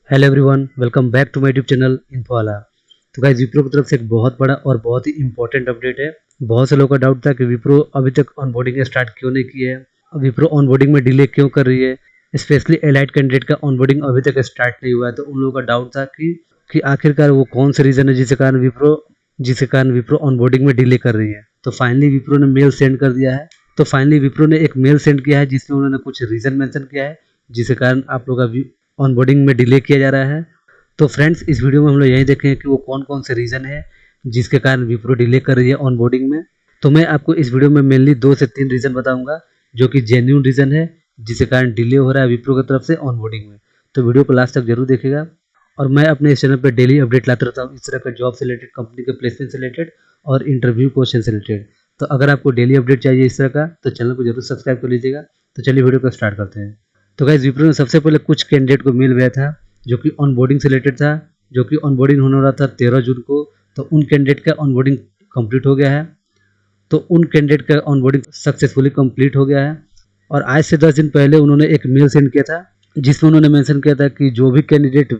Hello everyone, welcome back to my YouTube channel Infowala. तो guys, Wipro की तरफ से एक बहुत बड़ा और बहुत ही इंपॉर्टेंट अपडेट है। बहुत से लोगों का डाउट था कि विप्रो अभी तक ऑनबोर्डिंग स्टार्ट क्यों नहीं की है, विप्रो ऑनबोर्डिंग में डिले क्यों कर रही है, स्पेशली एलाइट कैंडिडेट का ऑनबोर्डिंग अभी तक स्टार्ट नहीं हुआ है। तो उन लोगों का डाउट था कि आखिरकार वो कौन सा रीज़न है जिसके कारण विप्रो ऑनबोर्डिंग में डिले कर रही है। तो फाइनली विप्रो ने मेल सेंड कर दिया है। तो फाइनली विप्रो ने एक मेल सेंड किया है जिसमें उन्होंने कुछ रीज़न मेंशन किया है जिसके कारण आप लोग का ऑनबोर्डिंग में डिले किया जा रहा है। तो फ्रेंड्स, इस वीडियो में हम लोग यही देखेंगे कि वो कौन कौन से रीज़न है जिसके कारण विप्रो डिले कर रही है ऑनबोर्डिंग में। तो मैं आपको इस वीडियो में मेनली 2 से 3 रीज़न बताऊंगा जो कि जेन्युइन रीज़न है जिसके कारण डिले हो रहा है विप्रो की तरफ से ऑनबोर्डिंग में। तो वीडियो को लास्ट तक जरूर देखिएगा। और मैं अपने इस चैनल पर डेली अपडेट लाता रहता हूँ इस तरह का जॉब से रिलेटेड, कंपनी के प्लेसमेंट से रिलेटेड और इंटरव्यू क्वेश्चन से रिलेटेड। तो अगर आपको डेली अपडेट चाहिए इस तरह का तो चैनल को जरूर सब्सक्राइब कर लीजिएगा। तो चलिए वीडियो को स्टार्ट करते हैं। तो गाइस, विप्रो ने सबसे पहले कुछ कैंडिडेट को मेल भेजा था जो कि ऑनबोर्डिंग से रिलेटेड था, जो कि ऑनबोर्डिंग होने वाला था 13 जून को। तो उन कैंडिडेट का ऑनबोर्डिंग कंप्लीट हो गया है। तो उन कैंडिडेट का ऑनबोर्डिंग सक्सेसफुली कंप्लीट हो गया है। और आज से 10 दिन पहले उन्होंने एक मेल सेंड किया था जिसमें उन्होंने मेंशन किया था कि जो भी कैंडिडेट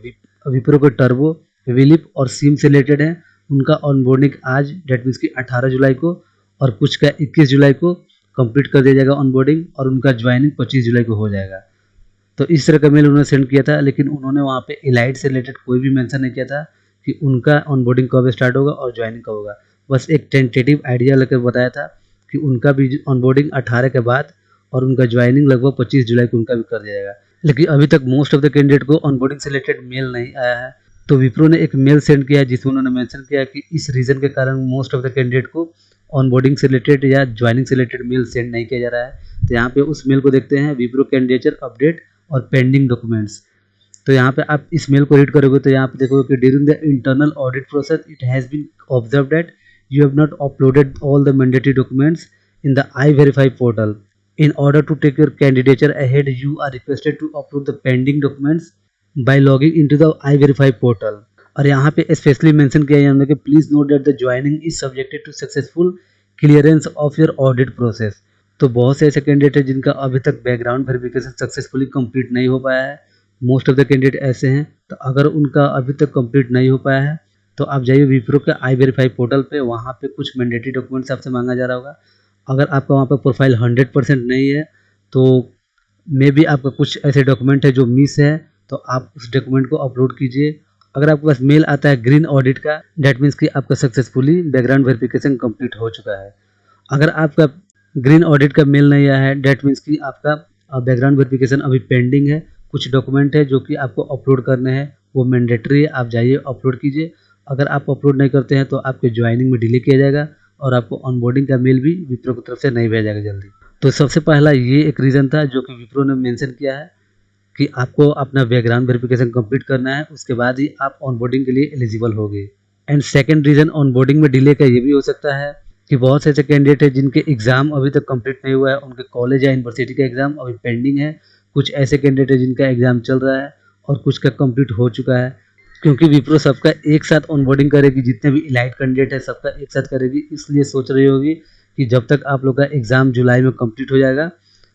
विप्रो के टर्बो, विलिप और सिम से रिलेटेड है उनका ऑनबोर्डिंग आज, डेट मीन्स कि 18 जुलाई को और कुछ का 21 जुलाई को कंप्लीट कर दिया जाएगा ऑनबोर्डिंग, और उनका ज्वाइनिंग 25 जुलाई को हो जाएगा। तो इस तरह का मेल उन्होंने सेंड किया था, लेकिन उन्होंने वहाँ पे इलाइट से रिलेटेड कोई भी मेंशन नहीं किया था कि उनका ऑनबोर्डिंग कब स्टार्ट होगा और ज्वाइनिंग कब होगा। बस एक टेंटेटिव आइडिया लेकर बताया था कि उनका भी ऑनबोर्डिंग 18 के बाद और उनका ज्वाइनिंग लगभग 25 जुलाई को उनका भी कर दिया जाएगा। लेकिन अभी तक मोस्ट ऑफ द कैंडिडेट को ऑनबोर्डिंग से रिलेटेड मेल नहीं आया है। तो विप्रो ने एक मेल सेंड किया है जिसमें उन्होंने मेंशन किया कि इस रीज़न के कारण मोस्ट ऑफ द कैंडिडेट को ऑनबोर्डिंग से रिलेटेड या ज्वाइनिंग से रिलेटेड मेल सेंड नहीं किया जा रहा है। तो यहाँ पे उस मेल को देखते हैं, विप्रो कैंडिडेचर अपडेट और पेंडिंग डॉक्यूमेंट्स। तो यहाँ पे आप इस मेल को रीड करोगे तो यहाँ पे देखोगे कि during the internal audit process it has been observe that you have not uploaded all the mandatory documents in the I verify portal. In order to take your candidature ahead, you are requested to upload the pending documents by logging into the iVerify portal। और यहाँ पे specially mention किया है कि please note that the joining is subjected to successful clearance of your audit process. तो बहुत से ऐसे कैंडिडेट हैं जिनका अभी तक बैकग्राउंड वेरिफिकेशन सक्सेसफुली कंप्लीट नहीं हो पाया है। मोस्ट ऑफ द कैंडिडेट ऐसे हैं। तो अगर उनका अभी तक कंप्लीट नहीं हो पाया है तो आप जाइए विप्रो के iVerify पोर्टल पे, वहाँ पे कुछ मैंडेटरी डॉक्यूमेंट्स आपसे मांगा जा रहा होगा। अगर आपका वहाँ पर प्रोफाइल 100% नहीं है तो मे बी आपका कुछ ऐसे डॉक्यूमेंट है जो मिस है, तो आप उस डॉक्यूमेंट को अपलोड कीजिए। अगर आपके पास मेल आता है ग्रीन ऑडिट का, डेट मीन्स कि आपका सक्सेसफुली बैकग्राउंड वेरिफिकेशन कंप्लीट हो चुका है। अगर आपका ग्रीन ऑडिट का मेल नहीं आया है, डेट मीन्स कि आपका बैकग्राउंड वेरिफिकेशन अभी पेंडिंग है। कुछ डॉक्यूमेंट है जो कि आपको अपलोड करने हैं, वो मैंडेटरी है, आप जाइए अपलोड कीजिए। अगर आप अपलोड नहीं करते हैं तो आपके ज्वाइनिंग में डिले किया जाएगा और आपको ऑनबोर्डिंग का मेल भी विप्रो की तरफ से नहीं भेजा जाएगा जल्दी। तो सबसे पहला ये एक रीज़न था जो कि विप्रो ने मेंशन किया है कि आपको अपना बैकग्राउंड वेरिफिकेशन कंप्लीट करना है, उसके बाद ही आप ऑनबोर्डिंग के लिए एलिजिबल होगे। एंड सेकंड रीज़न ऑनबोर्डिंग में डिले का ये भी हो सकता है कि बहुत से ऐसे कैंडिडेट हैं जिनके एग्ज़ाम अभी तक कंप्लीट नहीं हुआ है, उनके कॉलेज या यूनिवर्सिटी का एग्ज़ाम अभी पेंडिंग है। कुछ ऐसे कैंडिडेट हैं जिनका एग्ज़ाम चल रहा है और कुछ का कंप्लीट हो चुका है। क्योंकि विप्रो सबका एक साथ ऑनबोर्डिंग करेगी, जितने भी इलाइट कैंडिडेट है सबका एक साथ करेगी, इसलिए सोच रही होगी कि जब तक आप लोग का एग्ज़ाम जुलाई में कंप्लीट हो जाएगा,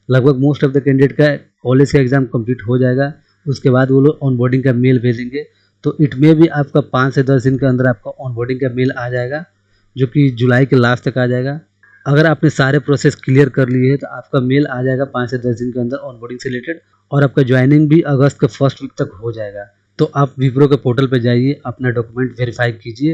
लगभग मोस्ट ऑफ द कैंडिडेट का कॉलेज का एग्ज़ाम कंप्लीट हो जाएगा, उसके बाद वो लोग ऑनबोर्डिंग का मेल भेजेंगे। तो इट में भी आपका 5 से 10 दिन के अंदर आपका ऑनबोर्डिंग का मेल आ जाएगा जो कि जुलाई के लास्ट तक आ जाएगा। अगर आपने सारे प्रोसेस क्लियर कर लिए हैं तो आपका मेल आ जाएगा 5 से 10 दिन के अंदर ऑनबोर्डिंग से रिलेटेड, और आपका ज्वाइनिंग भी अगस्त के फर्स्ट वीक तक हो जाएगा। तो आप विप्रो के पोर्टल पे जाइए, अपना डॉक्यूमेंट वेरीफाई कीजिए।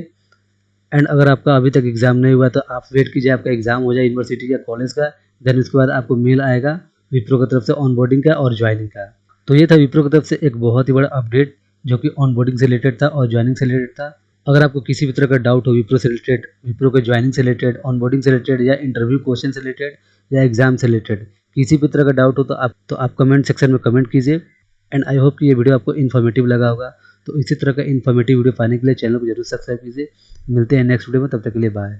एंड अगर आपका अभी तक एग्ज़ाम नहीं हुआ तो आप वेट कीजिए आपका एग्ज़ाम हो जाए यूनिवर्सिटी या कॉलेज का, देन उसके बाद आपको मेल आएगा विप्रो की तरफ से ऑनबोर्डिंग का और ज्वाइनिंग का। तो ये था विप्रो की तरफ से एक बहुत ही बड़ा अपडेट जो कि ऑनबोर्डिंग से रिलेटेड था और ज्वाइनिंग से रिलेटेड था। अगर आपको किसी भी तरह का डाउट हो विप्रो से रिलेटेड, विप्रो के ज्वाइनिंग से रिलेटेड, ऑनबोर्डिंग से रिलेटेड या इंटरव्यू क्वेश्चन से रिलेटेड या एग्ज़ाम से रिलेटेड, किसी भी तरह का डाउट हो तो आप कमेंट सेक्शन में कमेंट कीजिए। एंड आई होप कि ये वीडियो आपको इन्फॉर्मेटिव लगा होगा। तो इसी तरह का इन्फॉर्मेटिव वीडियो पाने के लिए चैनल को जरूर सब्सक्राइब कीजिए। मिलते हैं नेक्स्ट वीडियो में, तब तक के लिए बाय।